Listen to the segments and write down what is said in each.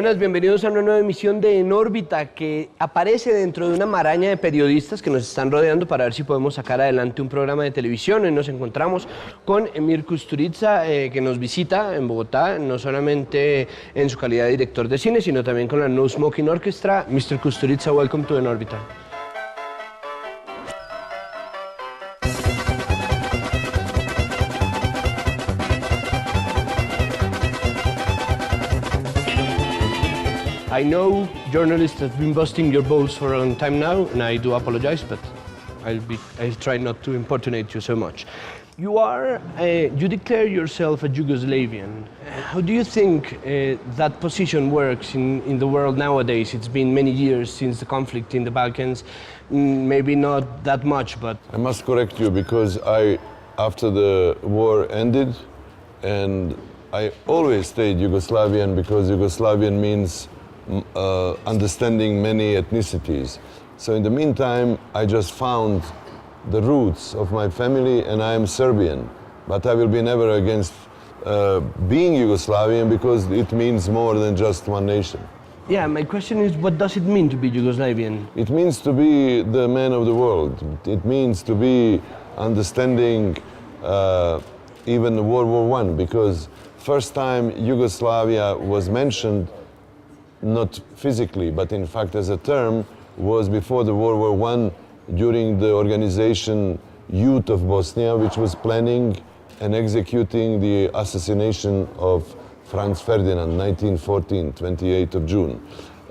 Buenas, bienvenidos a una nueva emisión de En Órbita, que aparece dentro de una maraña de periodistas que nos están rodeando para ver si podemos sacar adelante un programa de televisión. Hoy nos encontramos con Emir Kusturica, que nos visita en Bogotá, no solamente en su calidad de director de cine, sino también con la No Smoking Orchestra. Mr. Kusturica, welcome to En Órbita. I know journalists have been busting your balls for a long time now, and I do apologize, but I'll try not to importunate you so much. You declare yourself a Yugoslavian. How do you think that position works in the world nowadays? It's been many years since the conflict in the Balkans, maybe not that much, but... I must correct you because after the war ended, and I always stayed Yugoslavian because Yugoslavian means understanding many ethnicities. So in the meantime, I just found the roots of my family, and I am Serbian. But I will be never against being Yugoslavian because it means more than just one nation. Yeah, my question is, what does it mean to be Yugoslavian? It means to be the man of the world. It means to be understanding even World War I, because first time Yugoslavia was mentioned, not physically, but in fact as a term, was before the World War I, during the organization Youth of Bosnia, which was planning and executing the assassination of Franz Ferdinand, 1914, 28th of June.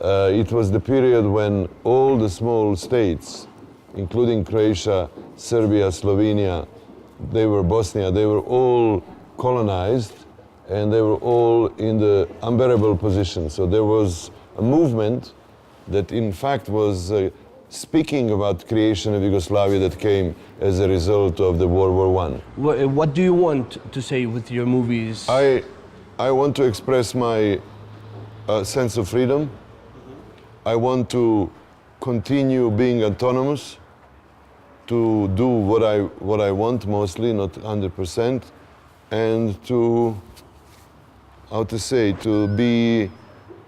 It was the period when all the small states, including Croatia, Serbia, Slovenia, Bosnia, they were all colonized, and they were all in the unbearable position. So there was a movement that in fact was speaking about creation of Yugoslavia that came as a result of the World War I. What do you want to say with your movies? I want to express my sense of freedom. I want to continue being autonomous, to do what I want mostly, not 100%, and to be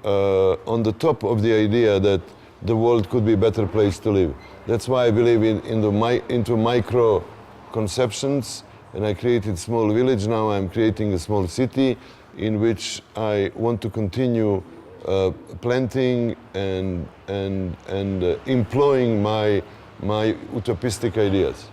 on the top of the idea that the world could be a better place to live. That's why I believe into micro conceptions, and I created small village. Now I'm creating a small city in which I want to continue planting and employing my utopistic ideas.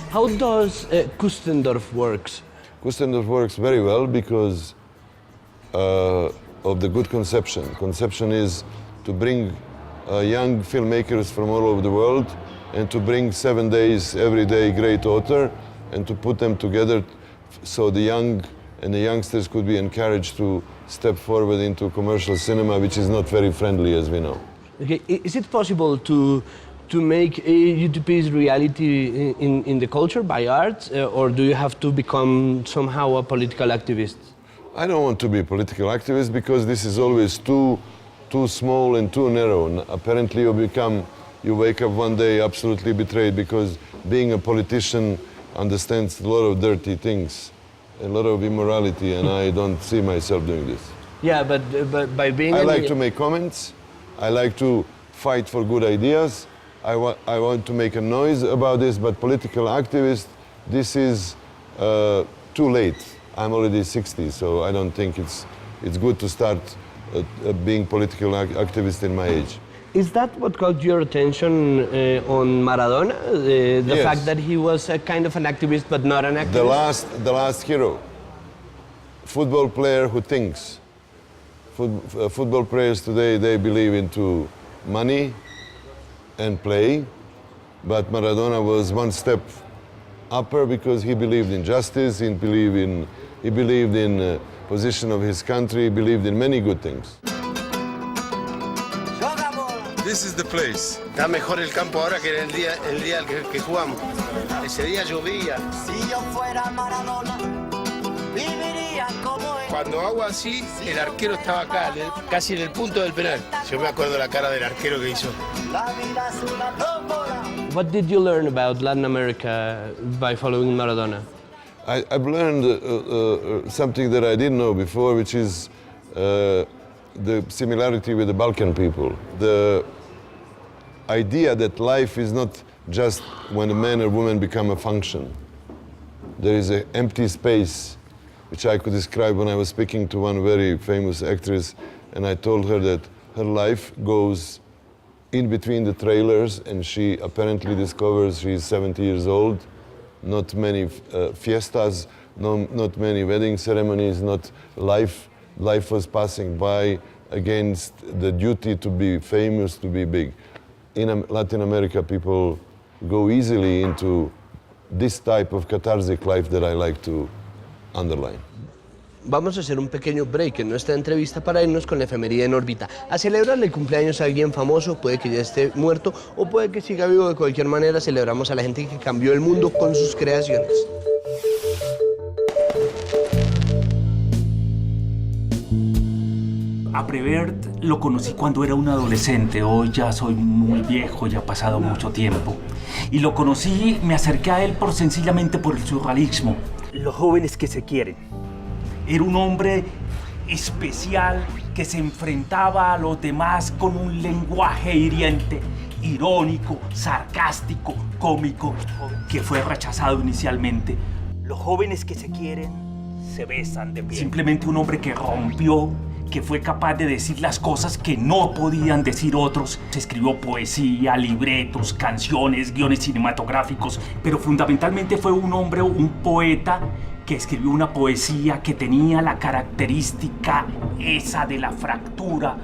How does Kustendorf works? Kustendorf works very well because of the good conception. Conception is to bring young filmmakers from all over the world and to bring 7 days, every day, great author, and to put them together so the young and the youngsters could be encouraged to step forward into commercial cinema, which is not very friendly, as we know. Okay, is it possible to make utopia's reality in the culture by art, or do you have to become somehow a political activist? I don't want to be a political activist because this is always too small and too narrow. And apparently you wake up one day absolutely betrayed because being a politician understands a lot of dirty things, a lot of immorality, and I don't see myself doing this. Yeah, but by being... I like to make comments, I like to fight for good ideas, I want to make a noise about this, but political activist, this is too late. I'm already 60, so I don't think it's good to start being political activist in my age. Is that what caught your attention on Maradona? The Yes. fact that he was a kind of an activist, but not an activist? The last hero, football player who thinks. Football players today, they believe into money and play, but Maradona was one step upper because he believed in justice, he believed in position of his country, he believed in many good things. This is the place. Está mejor el campo ahora que el día que jugamos. Ese día llovía. Si yo fuera Maradona, viviría como él. Cuando hago así, el arquero estaba acá, casi en el punto del penal. Yo me acuerdo la cara del arquero que hizo. La vida es una tómbola. What did you learn about Latin America by following Maradona? I've learned something that I didn't know before, which is the similarity with the Balkan people. The idea that life is not just when a man or woman become a function. There is an empty space, which I could describe when I was speaking to one very famous actress, and I told her that her life goes in between the trailers, and she apparently discovers she's 70 years old. Not many fiestas, not many wedding ceremonies, not life. Life was passing by against the duty to be famous, to be big. In Latin America, people go easily into this type of cathartic life that I like to underline. Vamos a hacer un pequeño break en nuestra entrevista para irnos con la efeméride en órbita. A celebrarle el cumpleaños a alguien famoso, puede que ya esté muerto o puede que siga vivo. De cualquier manera, celebramos a la gente que cambió el mundo con sus creaciones. A Prevert lo conocí cuando era un adolescente, hoy ya soy muy viejo, ya ha pasado mucho tiempo. Y lo conocí, me acerqué a él sencillamente por el surrealismo. Los jóvenes que se quieren. Era un hombre especial que se enfrentaba a los demás con un lenguaje hiriente, irónico, sarcástico, cómico, que fue rechazado inicialmente. Los jóvenes que se quieren se besan de pie. Simplemente un hombre que rompió, que fue capaz de decir las cosas que no podían decir otros. Se escribió poesía, libretos, canciones, guiones cinematográficos, pero fundamentalmente fue un hombre, un poeta, que escribió una poesía que tenía la característica esa de la fractura,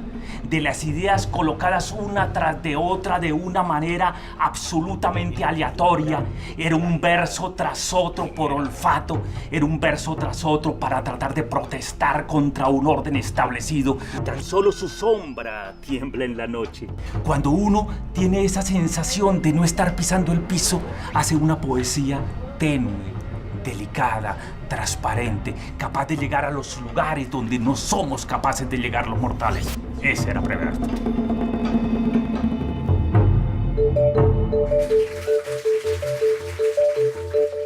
de las ideas colocadas una tras de otra de una manera absolutamente aleatoria. Era un verso tras otro por olfato, era un verso tras otro para tratar de protestar contra un orden establecido. Tan solo su sombra tiembla en la noche. Cuando uno tiene esa sensación de no estar pisando el piso, hace una poesía tenue, delicada, transparente, capaz de llegar a los lugares donde no somos capaces de llegar los mortales. Ese era Prevert.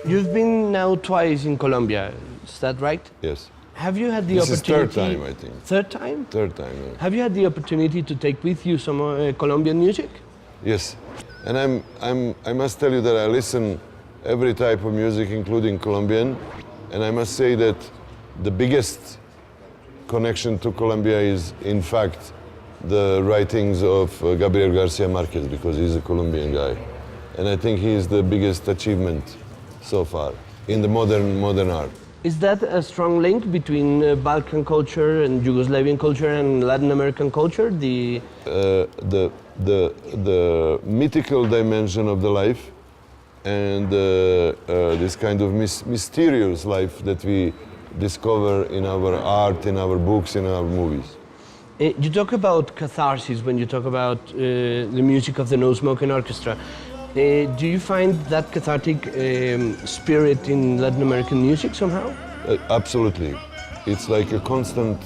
You've been now twice in Colombia, is that right? Yes. Have you had the This is opportunity? third time, I think. Third time? Third time, yeah. Have you had the opportunity to take with you some Colombian music? Yes, and I must tell you that I listen every type of music, including Colombian, and I must say that the biggest connection to Colombia is, in fact, the writings of Gabriel Garcia Marquez, because he's a Colombian guy, and I think he is the biggest achievement so far in the modern art. Is that a strong link between Balkan culture and Yugoslavian culture and Latin American culture? The mythical dimension of the life and this kind of mysterious life that we discover in our art, in our books, in our movies. You talk about catharsis when you talk about the music of the No Smoking Orchestra. Do you find that cathartic spirit in Latin American music somehow? Absolutely. It's like a constant,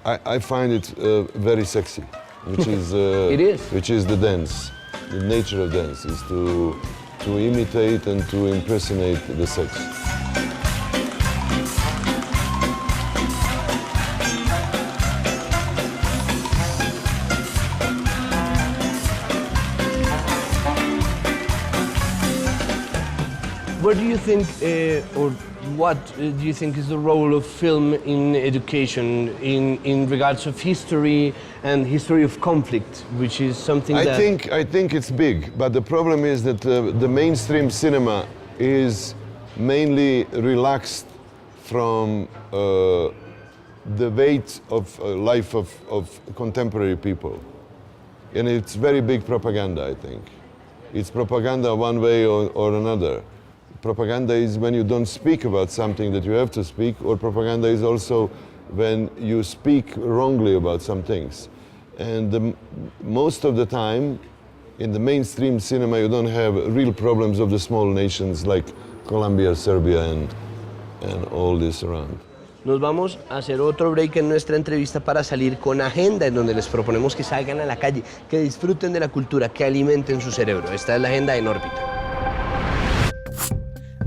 I find it very sexy, which is, It is. Which is the dance. The nature of dance is to imitate and to impersonate the sex. Where do you think, or what do you think is the role of film in education in regards of history and history of conflict, which is something I that... think it's big, but the problem is that the mainstream cinema is mainly relaxed from the weight of life of contemporary people. And it's very big propaganda, I think. It's propaganda one way or another. Propaganda is when you don't speak about something that you have to speak, or propaganda is also when you speak wrongly about some things. And most of the time, in the mainstream cinema, you don't have real problems of the small nations like Colombia, Serbia, and all this around. Nos vamos a hacer otro break en nuestra entrevista para salir con agenda, en donde les proponemos que salgan a la calle, que disfruten de la cultura, que alimenten su cerebro. Esta es la agenda en órbita.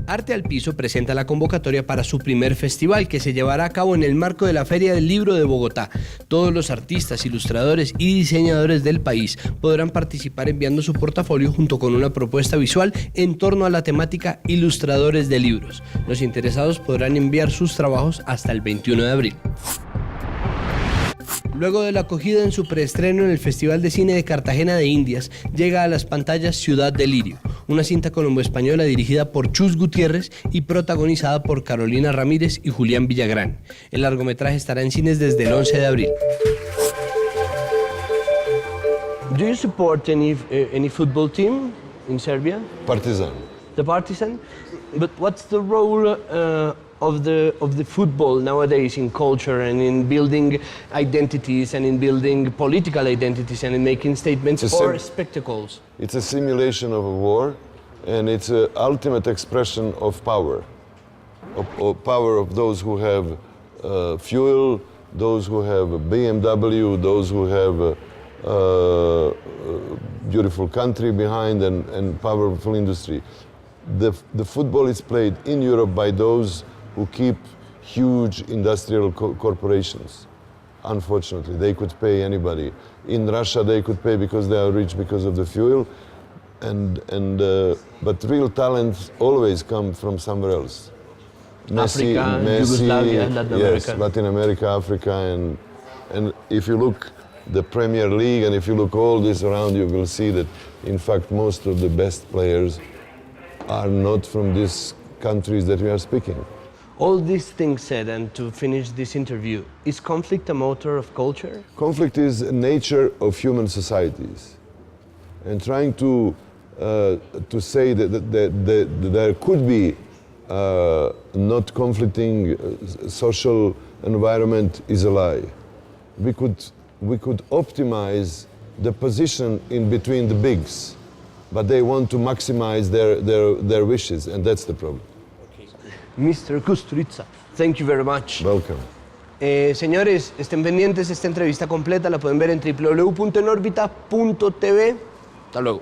Arte al Piso presenta la convocatoria para su primer festival, que se llevará a cabo en el marco de la Feria del Libro de Bogotá. Todos los artistas, ilustradores y diseñadores del país podrán participar enviando su portafolio junto con una propuesta visual en torno a la temática Ilustradores de Libros. Los interesados podrán enviar sus trabajos hasta el 21 de abril. Luego de la acogida en su preestreno en el Festival de Cine de Cartagena de Indias, llega a las pantallas Ciudad Delirio, una cinta colombo-española dirigida por Chus Gutiérrez y protagonizada por Carolina Ramírez y Julián Villagrán. El largometraje estará en cines desde el 11 de abril. Do you support any football team in Serbia? Partizan. The Partizan? But what's the role of the football nowadays in culture and in building identities and in building political identities and in making statements or spectacles? It's a simulation of a war, and it's an ultimate expression of power. Of power of those who have fuel, those who have a BMW, those who have a beautiful country behind and powerful industry. The football is played in Europe by those who keep huge industrial corporations. Unfortunately, they could pay anybody. In Russia, they could pay because they are rich because of the fuel, but real talents always come from somewhere else. Africa, Yugoslavia, Latin America. Yes, Latin America, Africa, and if you look the Premier League and if you look all this around, you will see that in fact most of the best players are not from these countries that we are speaking. All these things said, and to finish this interview, is conflict a motor of culture? Conflict is the nature of human societies. And trying to say that there could be not conflicting social environment is a lie. We could optimize the position in between the bigs, but they want to maximize their wishes, and that's the problem. Mr. Kusturica, thank you very much. Welcome. Señores, estén pendientes, esta entrevista completa la pueden ver en www.enorbita.tv. Hasta luego.